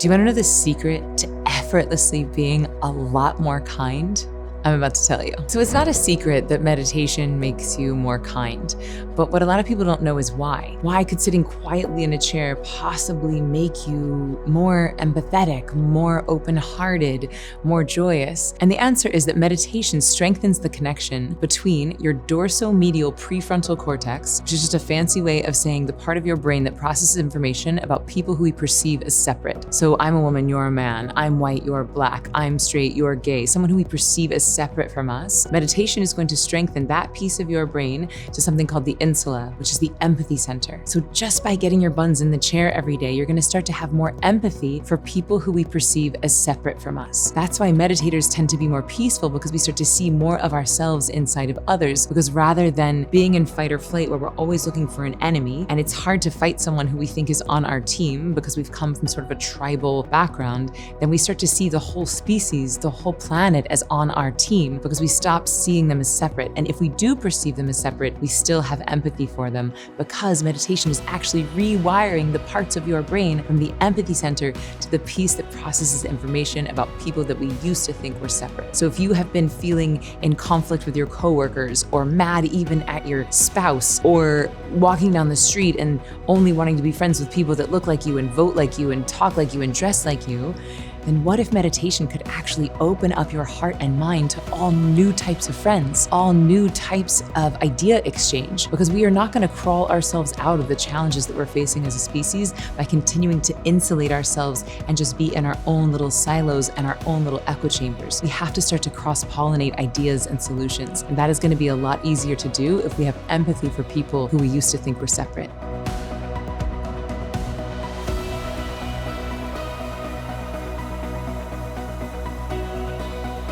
Do you want to know the secret to effortlessly being a lot more kind? I'm about to tell you. So it's not a secret that meditation makes you more kind, but what a lot of people don't know is why. Why could sitting quietly in a chair possibly make you more empathetic, more open-hearted, more joyous? And the answer is that meditation strengthens the connection between your dorsomedial prefrontal cortex, which is just a fancy way of saying the part of your brain that processes information about people who we perceive as separate. So I'm a woman, you're a man. I'm white, you're black. I'm straight, you're gay. Someone who we perceive as separate from us. Meditation is going to strengthen that piece of your brain to something called the insula, which is the empathy center. So just by getting your buns in the chair every day, you're going to start to have more empathy for people who we perceive as separate from us. That's why meditators tend to be more peaceful, because we start to see more of ourselves inside of others, because rather than being in fight or flight where we're always looking for an enemy, and it's hard to fight someone who we think is on our team because we've come from sort of a tribal background, then we start to see the whole species, the whole planet as on our team, because we stop seeing them as separate. And if we do perceive them as separate, we still have empathy for them, because meditation is actually rewiring the parts of your brain from the empathy center to the piece that processes information about people that we used to think were separate. So if you have been feeling in conflict with your coworkers, or mad even at your spouse, or walking down the street and only wanting to be friends with people that look like you and vote like you and talk like you and dress like you, then what if meditation could actually open up your heart and mind to all new types of friends, all new types of idea exchange? Because we are not going to crawl ourselves out of the challenges that we're facing as a species by continuing to insulate ourselves and just be in our own little silos and our own little echo chambers. We have to start to cross-pollinate ideas and solutions. And that is going to be a lot easier to do if we have empathy for people who we used to think were separate.